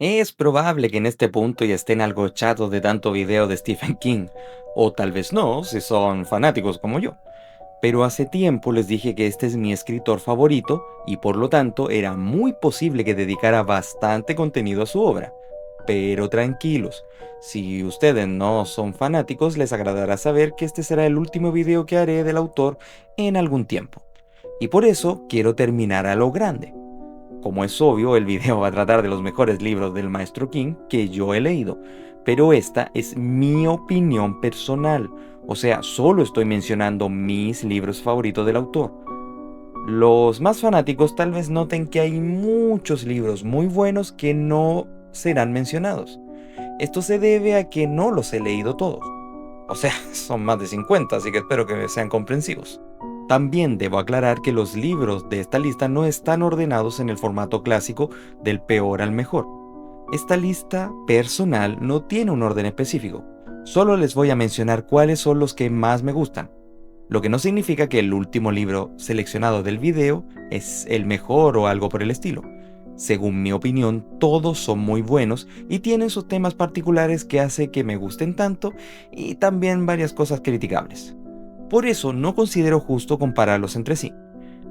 Es probable que en este punto ya estén algo chatos de tanto video de Stephen King, o tal vez no, si son fanáticos como yo. Pero hace tiempo les dije que este es mi escritor favorito y por lo tanto era muy posible que dedicara bastante contenido a su obra. Pero tranquilos, si ustedes no son fanáticos, les agradará saber que este será el último video que haré del autor en algún tiempo. Y por eso quiero terminar a lo grande. Como es obvio, el video va a tratar de los mejores libros del maestro King que yo he leído, pero esta es mi opinión personal, o sea, solo estoy mencionando mis libros favoritos del autor. Los más fanáticos tal vez noten que hay muchos libros muy buenos que no serán mencionados. Esto se debe a que no los he leído todos. O sea, son más de 50, así que espero que sean comprensivos. También debo aclarar que los libros de esta lista no están ordenados en el formato clásico del peor al mejor. Esta lista personal no tiene un orden específico. Solo les voy a mencionar cuáles son los que más me gustan. Lo que no significa que el último libro seleccionado del video es el mejor o algo por el estilo. Según mi opinión, todos son muy buenos y tienen sus temas particulares que hace que me gusten tanto y también varias cosas criticables. Por eso no considero justo compararlos entre sí.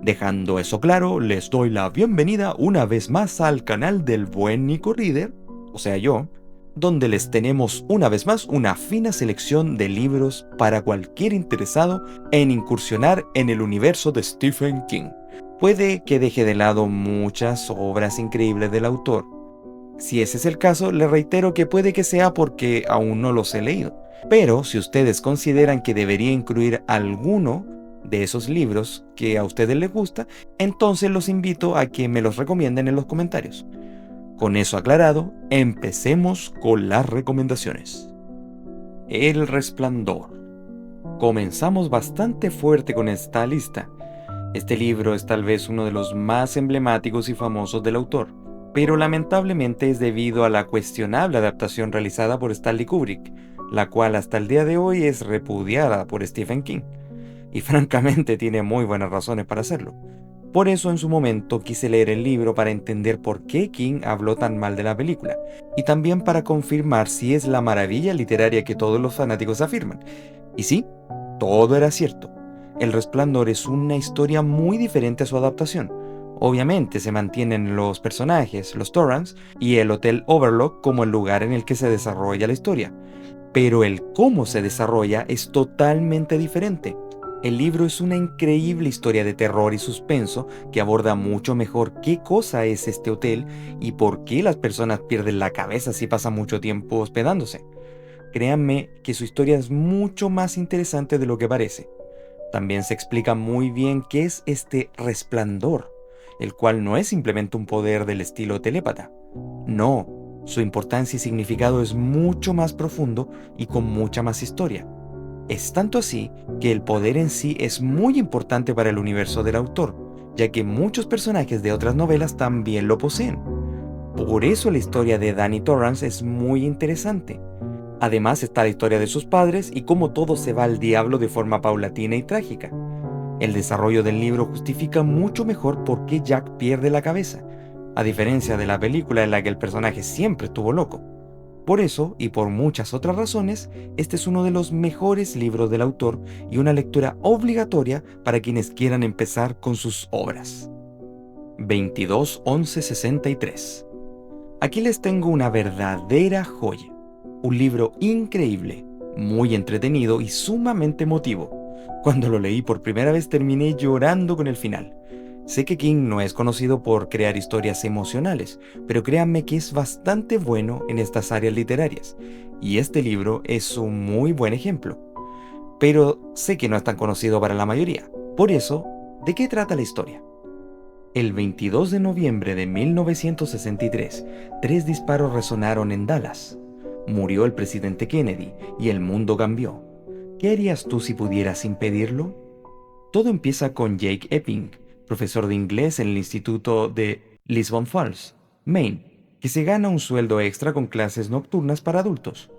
Dejando eso claro, les doy la bienvenida una vez más al canal del buen Nico Reader, o sea yo, donde les tenemos una vez más una fina selección de libros para cualquier interesado en incursionar en el universo de Stephen King. Puede que deje de lado muchas obras increíbles del autor. Si ese es el caso, le reitero que puede que sea porque aún no los he leído. Pero si ustedes consideran que debería incluir alguno de esos libros que a ustedes les gusta, entonces los invito a que me los recomienden en los comentarios. Con eso aclarado, empecemos con las recomendaciones. El Resplandor. Comenzamos bastante fuerte con esta lista. Este libro es tal vez uno de los más emblemáticos y famosos del autor, pero lamentablemente es debido a la cuestionable adaptación realizada por Stanley Kubrick, la cual hasta el día de hoy es repudiada por Stephen King, y francamente tiene muy buenas razones para hacerlo. Por eso en su momento quise leer el libro para entender por qué King habló tan mal de la película, y también para confirmar si es la maravilla literaria que todos los fanáticos afirman. Y sí, todo era cierto. El Resplandor es una historia muy diferente a su adaptación. Obviamente se mantienen los personajes, los Torrance y el Hotel Overlook como el lugar en el que se desarrolla la historia, pero el cómo se desarrolla es totalmente diferente. El libro es una increíble historia de terror y suspenso que aborda mucho mejor qué cosa es este hotel y por qué las personas pierden la cabeza si pasan mucho tiempo hospedándose. Créanme que su historia es mucho más interesante de lo que parece. También se explica muy bien qué es este resplandor, el cual no es simplemente un poder del estilo telépata. No, su importancia y significado es mucho más profundo y con mucha más historia. Es tanto así que el poder en sí es muy importante para el universo del autor, ya que muchos personajes de otras novelas también lo poseen. Por eso la historia de Danny Torrance es muy interesante. Además está la historia de sus padres y cómo todo se va al diablo de forma paulatina y trágica. El desarrollo del libro justifica mucho mejor por qué Jack pierde la cabeza, a diferencia de la película en la que el personaje siempre estuvo loco. Por eso, y por muchas otras razones, este es uno de los mejores libros del autor y una lectura obligatoria para quienes quieran empezar con sus obras. 22-11-63. Aquí les tengo una verdadera joya. Un libro increíble, muy entretenido y sumamente emotivo. Cuando lo leí por primera vez terminé llorando con el final. Sé que King no es conocido por crear historias emocionales, pero créanme que es bastante bueno en estas áreas literarias, y este libro es un muy buen ejemplo. Pero sé que no es tan conocido para la mayoría. Por eso, ¿de qué trata la historia? El 22 de noviembre de 1963, 3 disparos resonaron en Dallas. Murió el presidente Kennedy y el mundo cambió. ¿Qué harías tú si pudieras impedirlo? Todo empieza con Jake Epping, profesor de inglés en el Instituto de Lisbon Falls, Maine, que se gana un sueldo extra con clases nocturnas para adultos.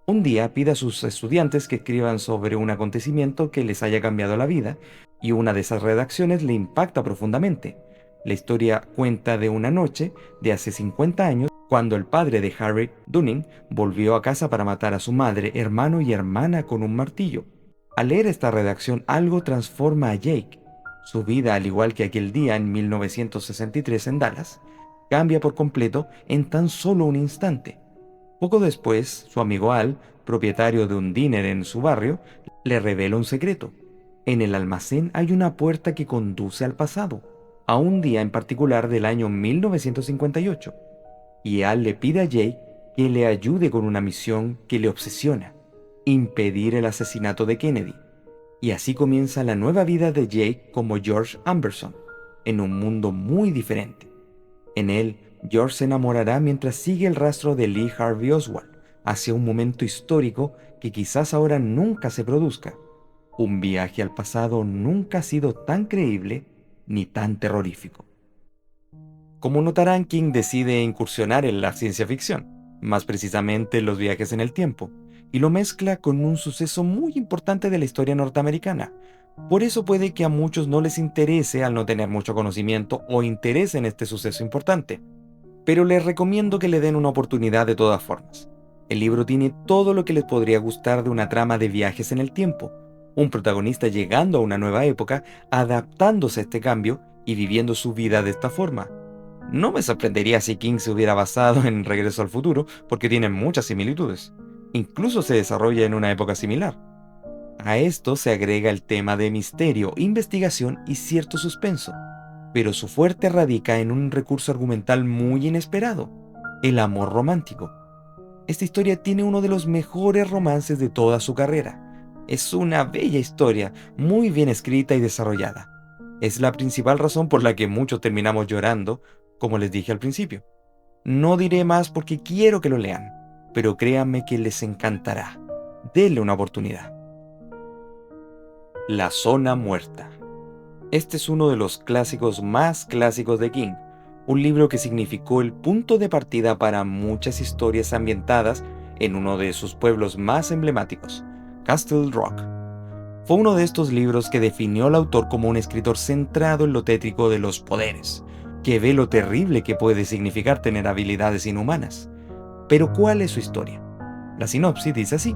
Un día pide a sus estudiantes que escriban sobre un acontecimiento que les haya cambiado la vida, y una de esas redacciones le impacta profundamente. La historia cuenta de una noche de hace 50 años cuando el padre de Harry, Dunning, volvió a casa para matar a su madre, hermano y hermana con un martillo. Al leer esta redacción, algo transforma a Jake. Su vida, al igual que aquel día en 1963 en Dallas, cambia por completo en tan solo un instante. Poco después, su amigo Al, propietario de un diner en su barrio, le revela un secreto. En el almacén hay una puerta que conduce al pasado, a un día en particular del año 1958, y Al le pide a Jake que le ayude con una misión que le obsesiona: impedir el asesinato de Kennedy. Y así comienza la nueva vida de Jake como George Amberson, en un mundo muy diferente. En él, George se enamorará mientras sigue el rastro de Lee Harvey Oswald hacia un momento histórico que quizás ahora nunca se produzca. Un viaje al pasado nunca ha sido tan creíble ni tan terrorífico. Como notarán, King decide incursionar en la ciencia ficción, más precisamente los viajes en el tiempo, y lo mezcla con un suceso muy importante de la historia norteamericana. Por eso puede que a muchos no les interese al no tener mucho conocimiento o interés en este suceso importante, pero les recomiendo que le den una oportunidad de todas formas. El libro tiene todo lo que les podría gustar de una trama de viajes en el tiempo, un protagonista llegando a una nueva época, adaptándose a este cambio y viviendo su vida de esta forma. No me sorprendería si King se hubiera basado en Regreso al Futuro, porque tienen muchas similitudes. Incluso se desarrolla en una época similar. A esto se agrega el tema de misterio, investigación y cierto suspenso, pero su fuerte radica en un recurso argumental muy inesperado: el amor romántico. Esta historia tiene uno de los mejores romances de toda su carrera. Es una bella historia, muy bien escrita y desarrollada. Es la principal razón por la que muchos terminamos llorando, como les dije al principio. No diré más porque quiero que lo lean, pero créanme que les encantará. Denle una oportunidad. La zona muerta. Este es uno de los clásicos más clásicos de King, un libro que significó el punto de partida para muchas historias ambientadas en uno de sus pueblos más emblemáticos, Castle Rock. Fue uno de estos libros que definió al autor como un escritor centrado en lo tétrico de los poderes, que ve lo terrible que puede significar tener habilidades inhumanas. Pero ¿cuál es su historia? La sinopsis dice así: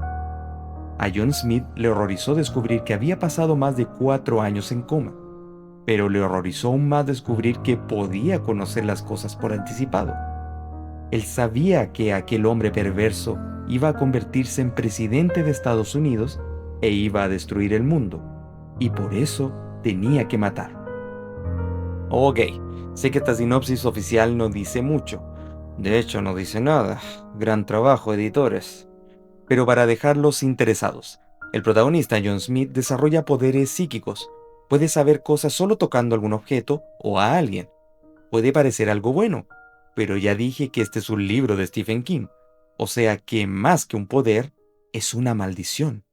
a John Smith le horrorizó descubrir que había pasado más de 4 años en coma, pero le horrorizó aún más descubrir que podía conocer las cosas por anticipado. Él sabía que aquel hombre perverso iba a convertirse en presidente de Estados Unidos e iba a destruir el mundo, y por eso tenía que matar. Ok, sé que esta sinopsis oficial no dice mucho. De hecho, no dice nada. Gran trabajo, editores. Pero para dejarlos interesados, el protagonista John Smith desarrolla poderes psíquicos. Puede saber cosas solo tocando algún objeto o a alguien. Puede parecer algo bueno, pero ya dije que este es un libro de Stephen King, o sea que más que un poder, es una maldición.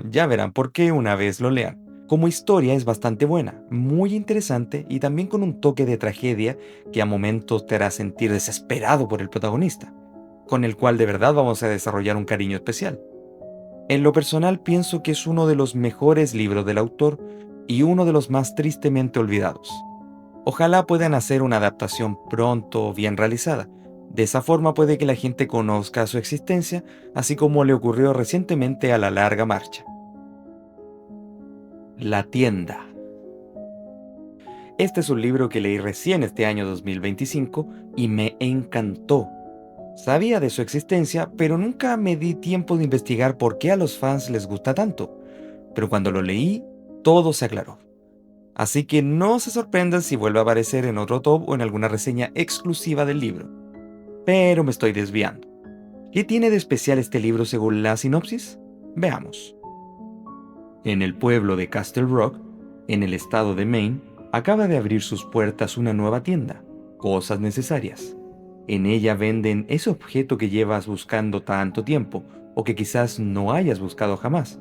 Ya verán por qué una vez lo lean. Como historia es bastante buena, muy interesante y también con un toque de tragedia que a momentos te hará sentir desesperado por el protagonista, con el cual de verdad vamos a desarrollar un cariño especial. En lo personal pienso que es uno de los mejores libros del autor y uno de los más tristemente olvidados. Ojalá puedan hacer una adaptación pronto bien realizada. De esa forma puede que la gente conozca su existencia, así como le ocurrió recientemente a La Larga Marcha. La tienda. Este es un libro que leí recién este año 2025 y me encantó. Sabía de su existencia, pero nunca me di tiempo de investigar por qué a los fans les gusta tanto. Pero cuando lo leí, todo se aclaró. Así que no se sorprendan si vuelve a aparecer en otro top o en alguna reseña exclusiva del libro. Pero me estoy desviando. ¿Qué tiene de especial este libro según la sinopsis? Veamos. En el pueblo de Castle Rock, en el estado de Maine, acaba de abrir sus puertas una nueva tienda, Cosas Necesarias. En ella venden ese objeto que llevas buscando tanto tiempo o que quizás no hayas buscado jamás.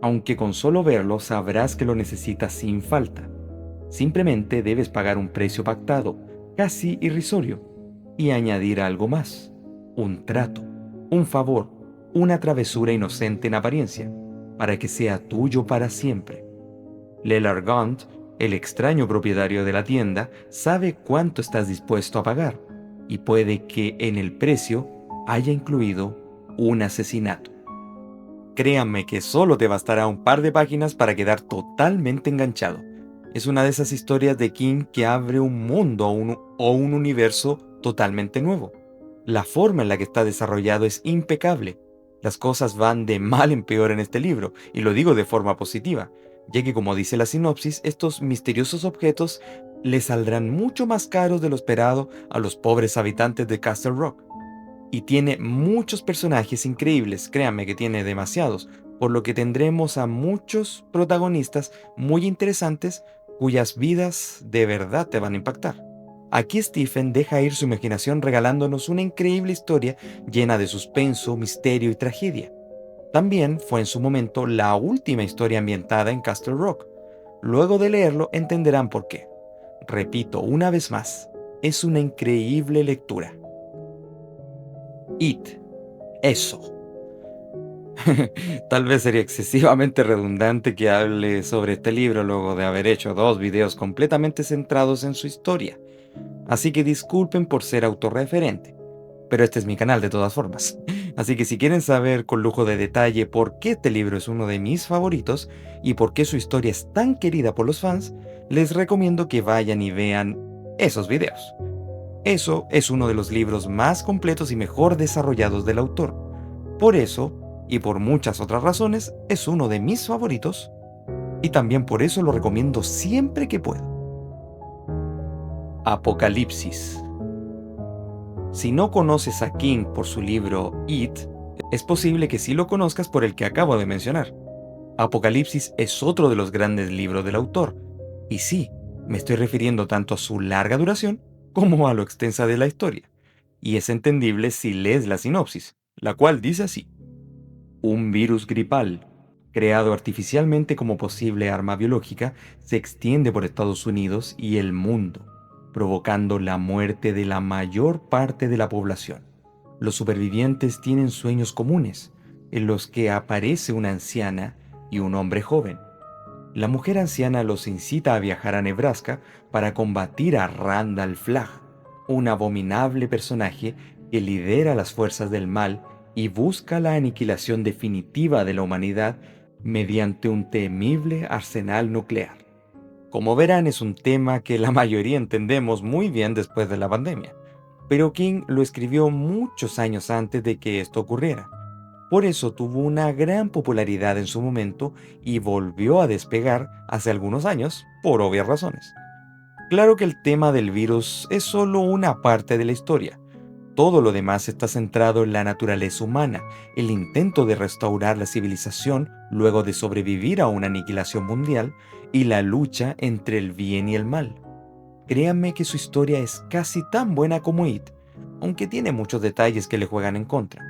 Aunque con solo verlo sabrás que lo necesitas sin falta. Simplemente debes pagar un precio pactado, casi irrisorio, y añadir algo más: un trato, un favor, una travesura inocente en apariencia, para que sea tuyo para siempre. Leland Gaunt, el extraño propietario de la tienda, sabe cuánto estás dispuesto a pagar, y puede que en el precio haya incluido un asesinato. Créanme que solo te bastará un par de páginas para quedar totalmente enganchado. Es una de esas historias de King que abre un mundo o un universo totalmente nuevo. La forma en la que está desarrollado es impecable. Las cosas van de mal en peor en este libro, y lo digo de forma positiva, ya que como dice la sinopsis, estos misteriosos objetos le saldrán mucho más caros de lo esperado a los pobres habitantes de Castle Rock. Y tiene muchos personajes increíbles, créanme que tiene demasiados, por lo que tendremos a muchos protagonistas muy interesantes cuyas vidas de verdad te van a impactar. Aquí Stephen deja ir su imaginación regalándonos una increíble historia llena de suspenso, misterio y tragedia. También fue en su momento la última historia ambientada en Castle Rock. Luego de leerlo entenderán por qué. Repito una vez más, es una increíble lectura. It. Eso. Tal vez sería excesivamente redundante que hable sobre este libro luego de haber hecho 2 videos completamente centrados en su historia. Así que disculpen por ser autorreferente, pero este es mi canal de todas formas. Así que si quieren saber con lujo de detalle por qué este libro es uno de mis favoritos y por qué su historia es tan querida por los fans, les recomiendo que vayan y vean esos videos. Eso es uno de los libros más completos y mejor desarrollados del autor. Por eso, y por muchas otras razones, es uno de mis favoritos, y también por eso lo recomiendo siempre que puedo. Apocalipsis. Si no conoces a King por su libro It, es posible que sí lo conozcas por el que acabo de mencionar. Apocalipsis es otro de los grandes libros del autor, y sí, me estoy refiriendo tanto a su larga duración como a lo extensa de la historia, y es entendible si lees la sinopsis, la cual dice así. Un virus gripal, creado artificialmente como posible arma biológica, se extiende por Estados Unidos y el mundo, provocando la muerte de la mayor parte de la población. Los supervivientes tienen sueños comunes, en los que aparece una anciana y un hombre joven. La mujer anciana los incita a viajar a Nebraska para combatir a Randall Flagg, un abominable personaje que lidera las fuerzas del mal y busca la aniquilación definitiva de la humanidad mediante un temible arsenal nuclear. Como verán, es un tema que la mayoría entendemos muy bien después de la pandemia, pero King lo escribió muchos años antes de que esto ocurriera. Por eso tuvo una gran popularidad en su momento y volvió a despegar hace algunos años, por obvias razones. Claro que el tema del virus es solo una parte de la historia. Todo lo demás está centrado en la naturaleza humana, el intento de restaurar la civilización luego de sobrevivir a una aniquilación mundial y la lucha entre el bien y el mal. Créanme que su historia es casi tan buena como It, aunque tiene muchos detalles que le juegan en contra,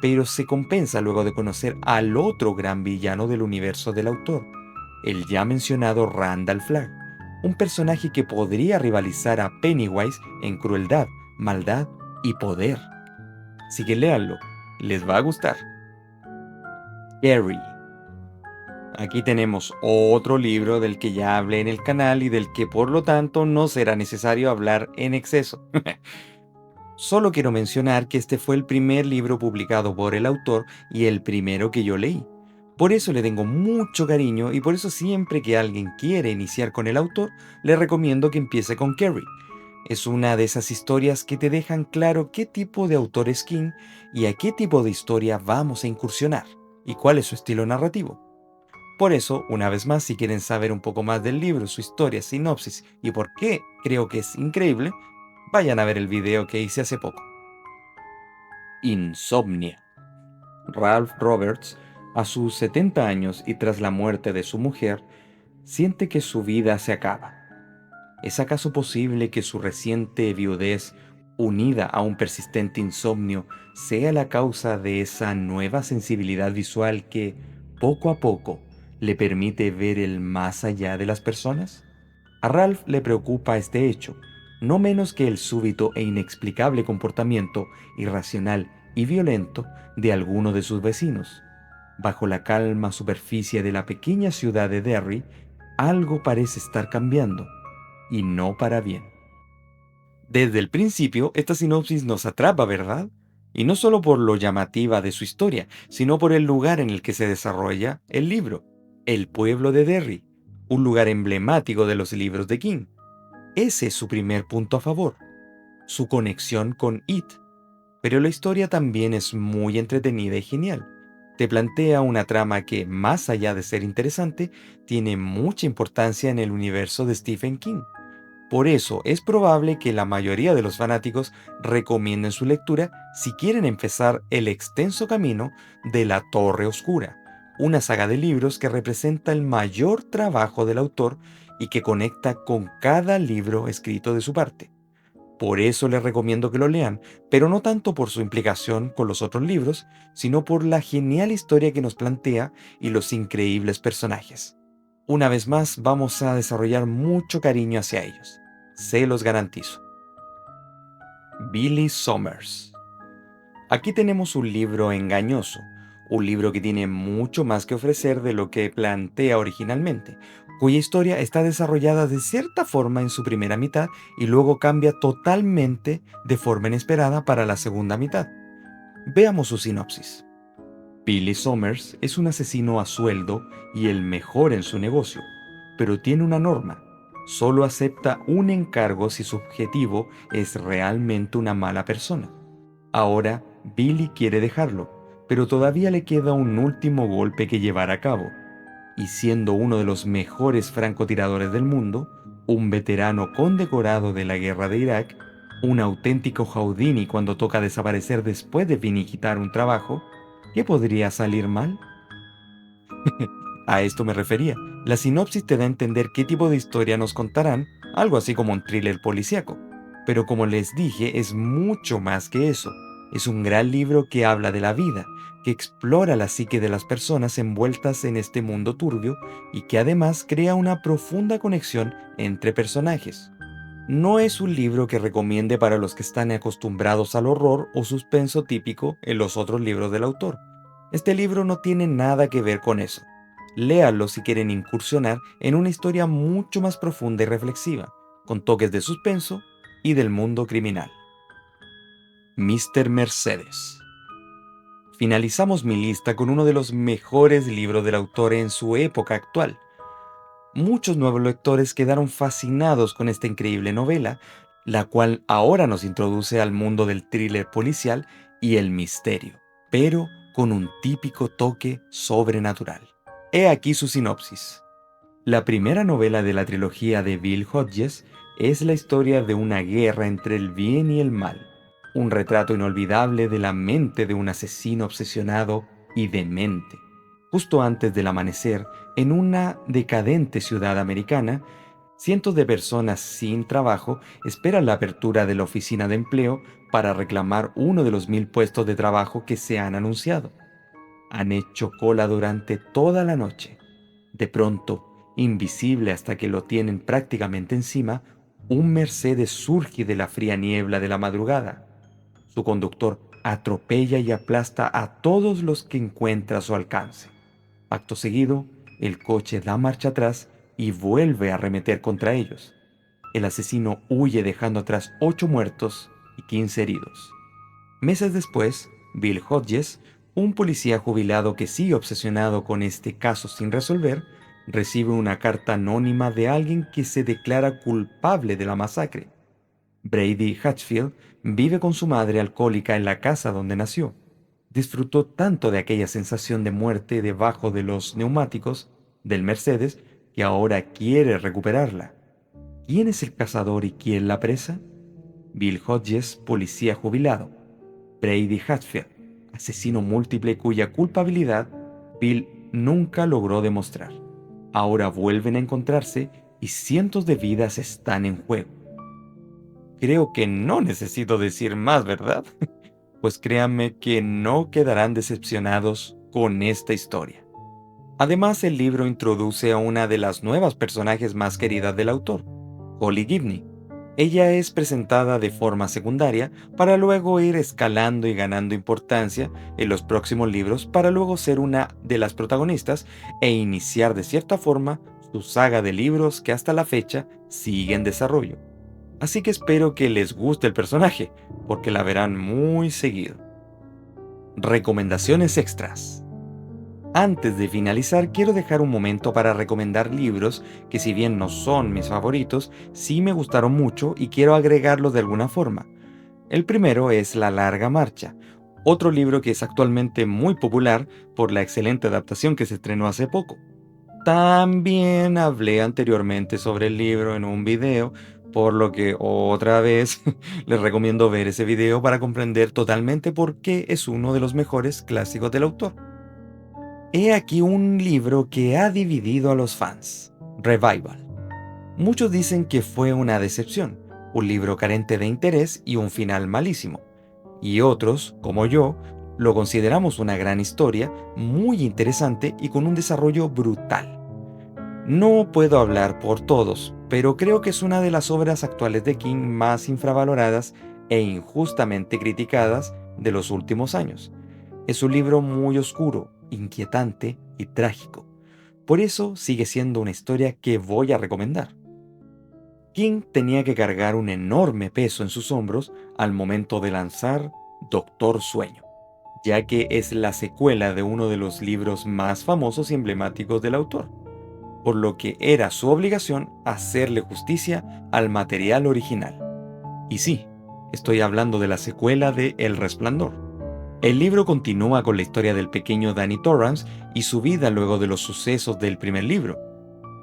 pero se compensa luego de conocer al otro gran villano del universo del autor, el ya mencionado Randall Flagg, un personaje que podría rivalizar a Pennywise en crueldad, maldad y poder. Así que léanlo, les va a gustar. Carrie. Aquí tenemos otro libro del que ya hablé en el canal y del que por lo tanto no será necesario hablar en exceso. Solo quiero mencionar que este fue el primer libro publicado por el autor y el primero que yo leí. Por eso le tengo mucho cariño y por eso siempre que alguien quiere iniciar con el autor, le recomiendo que empiece con Carrie. Es una de esas historias que te dejan claro qué tipo de autor es King y a qué tipo de historia vamos a incursionar y cuál es su estilo narrativo. Por eso, una vez más, si quieren saber un poco más del libro, su historia, sinopsis y por qué creo que es increíble, vayan a ver el video que hice hace poco. Insomnia. Ralph Roberts, a sus 70 años y tras la muerte de su mujer, siente que su vida se acaba. ¿Es acaso posible que su reciente viudez, unida a un persistente insomnio, sea la causa de esa nueva sensibilidad visual que, poco a poco, le permite ver el más allá de las personas? A Ralph le preocupa este hecho, no menos que el súbito e inexplicable comportamiento irracional y violento de alguno de sus vecinos. Bajo la calma superficie de la pequeña ciudad de Derry, algo parece estar cambiando, y no para bien. Desde el principio, esta sinopsis nos atrapa, ¿verdad? Y no solo por lo llamativa de su historia, sino por el lugar en el que se desarrolla el libro, el pueblo de Derry, un lugar emblemático de los libros de King. Ese es su primer punto a favor, su conexión con It. Pero la historia también es muy entretenida y genial. Te plantea una trama que, más allá de ser interesante, tiene mucha importancia en el universo de Stephen King. Por eso es probable que la mayoría de los fanáticos recomienden su lectura si quieren empezar el extenso camino de La Torre Oscura, una saga de libros que representa el mayor trabajo del autor y que conecta con cada libro escrito de su parte. Por eso les recomiendo que lo lean, pero no tanto por su implicación con los otros libros, sino por la genial historia que nos plantea y los increíbles personajes. Una vez más, vamos a desarrollar mucho cariño hacia ellos. Se los garantizo. Billy Summers. Aquí tenemos un libro engañoso, un libro que tiene mucho más que ofrecer de lo que plantea originalmente, cuya historia está desarrollada de cierta forma en su primera mitad y luego cambia totalmente de forma inesperada para la segunda mitad. Veamos su sinopsis. Billy Summers es un asesino a sueldo y el mejor en su negocio, pero tiene una norma. Solo acepta un encargo si su objetivo es realmente una mala persona. Ahora, Billy quiere dejarlo, pero todavía le queda un último golpe que llevar a cabo. Y siendo uno de los mejores francotiradores del mundo, un veterano condecorado de la guerra de Irak, un auténtico Houdini cuando toca desaparecer después de finiquitar un trabajo, ¿qué podría salir mal? A esto me refería. La sinopsis te da a entender qué tipo de historia nos contarán, algo así como un thriller policíaco. Pero como les dije, es mucho más que eso. Es un gran libro que habla de la vida, que explora la psique de las personas envueltas en este mundo turbio y que además crea una profunda conexión entre personajes. No es un libro que recomiende para los que están acostumbrados al horror o suspenso típico en los otros libros del autor. Este libro no tiene nada que ver con eso. Léanlo si quieren incursionar en una historia mucho más profunda y reflexiva, con toques de suspenso y del mundo criminal. Mr. Mercedes. Finalizamos mi lista con uno de los mejores libros del autor en su época actual. Muchos nuevos lectores quedaron fascinados con esta increíble novela, la cual ahora nos introduce al mundo del thriller policial y el misterio, pero con un típico toque sobrenatural. He aquí su sinopsis. La primera novela de la trilogía de Bill Hodges es la historia de una guerra entre el bien y el mal, un retrato inolvidable de la mente de un asesino obsesionado y demente. Justo antes del amanecer, en una decadente ciudad americana, cientos de personas sin trabajo esperan la apertura de la oficina de empleo para reclamar uno de los 1000 puestos de trabajo que se han anunciado. Han hecho cola durante toda la noche. De pronto, invisible hasta que lo tienen prácticamente encima, un Mercedes surge de la fría niebla de la madrugada. Su conductor atropella y aplasta a todos los que encuentra a su alcance. Acto seguido, el coche da marcha atrás y vuelve a arremeter contra ellos. El asesino huye dejando atrás 8 muertos y 15 heridos. Meses después, Bill Hodges, un policía jubilado que sigue obsesionado con este caso sin resolver, recibe una carta anónima de alguien que se declara culpable de la masacre. Brady Hatchfield vive con su madre alcohólica en la casa donde nació. Disfrutó tanto de aquella sensación de muerte debajo de los neumáticos del Mercedes que ahora quiere recuperarla. ¿Quién es el cazador y quién la presa? Bill Hodges, policía jubilado. Brady Hatfield, asesino múltiple cuya culpabilidad Bill nunca logró demostrar. Ahora vuelven a encontrarse y cientos de vidas están en juego. Creo que no necesito decir más, ¿verdad? Pues créanme que no quedarán decepcionados con esta historia. Además, el libro introduce a una de las nuevas personajes más queridas del autor, Holly Gibney. Ella es presentada de forma secundaria para luego ir escalando y ganando importancia en los próximos libros para luego ser una de las protagonistas e iniciar de cierta forma su saga de libros que hasta la fecha sigue en desarrollo. Así que espero que les guste el personaje, porque la verán muy seguido. Recomendaciones extras. Antes de finalizar, quiero dejar un momento para recomendar libros que, si bien no son mis favoritos, sí me gustaron mucho y quiero agregarlos de alguna forma. El primero es La Larga Marcha, otro libro que es actualmente muy popular por la excelente adaptación que se estrenó hace poco. También hablé anteriormente sobre el libro en un video, por lo que otra vez les recomiendo ver ese video para comprender totalmente por qué es uno de los mejores clásicos del autor. He aquí un libro que ha dividido a los fans. Revival. Muchos dicen que fue una decepción, un libro carente de interés y un final malísimo. Y otros, como yo, lo consideramos una gran historia, muy interesante y con un desarrollo brutal. No puedo hablar por todos, pero creo que es una de las obras actuales de King más infravaloradas e injustamente criticadas de los últimos años. Es un libro muy oscuro, inquietante y trágico. Por eso sigue siendo una historia que voy a recomendar. King tenía que cargar un enorme peso en sus hombros al momento de lanzar Doctor Sueño, ya que es la secuela de uno de los libros más famosos y emblemáticos del autor, por lo que era su obligación hacerle justicia al material original. Y sí, estoy hablando de la secuela de El Resplandor. El libro continúa con la historia del pequeño Danny Torrance y su vida luego de los sucesos del primer libro.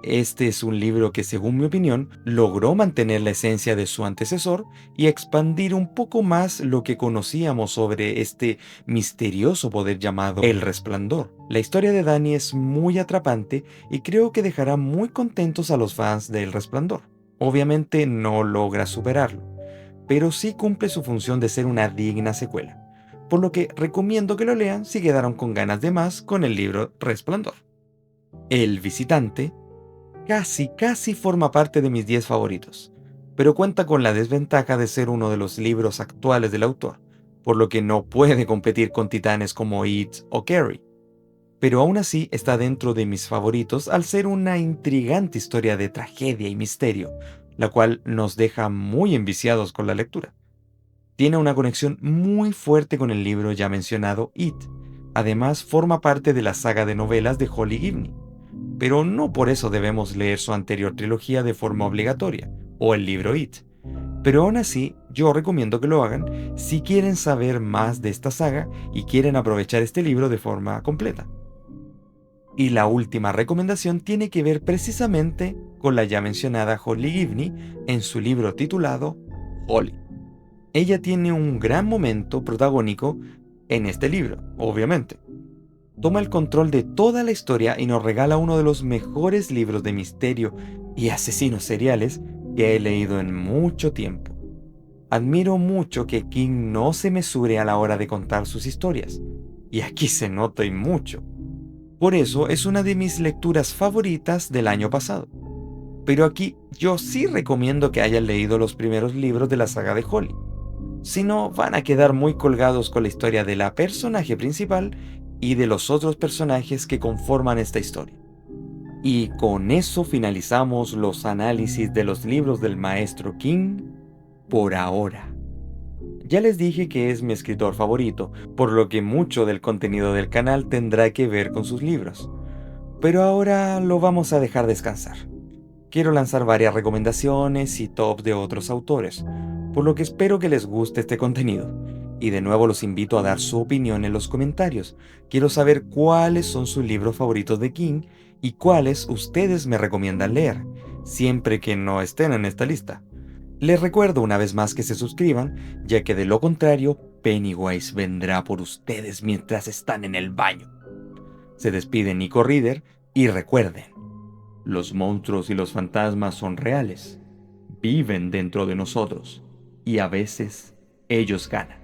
Este es un libro que, según mi opinión, logró mantener la esencia de su antecesor y expandir un poco más lo que conocíamos sobre este misterioso poder llamado El Resplandor. La historia de Danny es muy atrapante y creo que dejará muy contentos a los fans de El Resplandor. Obviamente no logra superarlo, pero sí cumple su función de ser una digna secuela, por lo que recomiendo que lo lean si quedaron con ganas de más con el libro Resplandor. El Visitante casi forma parte de mis 10 favoritos, pero cuenta con la desventaja de ser uno de los libros actuales del autor, por lo que no puede competir con titanes como It o Carrie. Pero aún así está dentro de mis favoritos al ser una intrigante historia de tragedia y misterio, la cual nos deja muy enviciados con la lectura. Tiene una conexión muy fuerte con el libro ya mencionado It. Además, forma parte de la saga de novelas de Holly Gibney. Pero no por eso debemos leer su anterior trilogía de forma obligatoria, o el libro It. Pero aún así, yo recomiendo que lo hagan si quieren saber más de esta saga y quieren aprovechar este libro de forma completa. Y la última recomendación tiene que ver precisamente con la ya mencionada Holly Gibney en su libro titulado Holly. Ella tiene un gran momento protagónico en este libro, obviamente. Toma el control de toda la historia y nos regala uno de los mejores libros de misterio y asesinos seriales que he leído en mucho tiempo. Admiro mucho que King no se mesure a la hora de contar sus historias, y aquí se nota y mucho. Por eso es una de mis lecturas favoritas del año pasado. Pero aquí yo sí recomiendo que hayan leído los primeros libros de la saga de Holly. Si no, van a quedar muy colgados con la historia de la personaje principal y de los otros personajes que conforman esta historia. Y con eso finalizamos los análisis de los libros del maestro King por ahora. Ya les dije que es mi escritor favorito, por lo que mucho del contenido del canal tendrá que ver con sus libros. Pero ahora lo vamos a dejar descansar. Quiero lanzar varias recomendaciones y tops de otros autores, por lo que espero que les guste este contenido. Y de nuevo los invito a dar su opinión en los comentarios. Quiero saber cuáles son sus libros favoritos de King y cuáles ustedes me recomiendan leer, siempre que no estén en esta lista. Les recuerdo una vez más que se suscriban, ya que de lo contrario, Pennywise vendrá por ustedes mientras están en el baño. Se despide Nico Reader y recuerden, los monstruos y los fantasmas son reales, viven dentro de nosotros y a veces ellos ganan.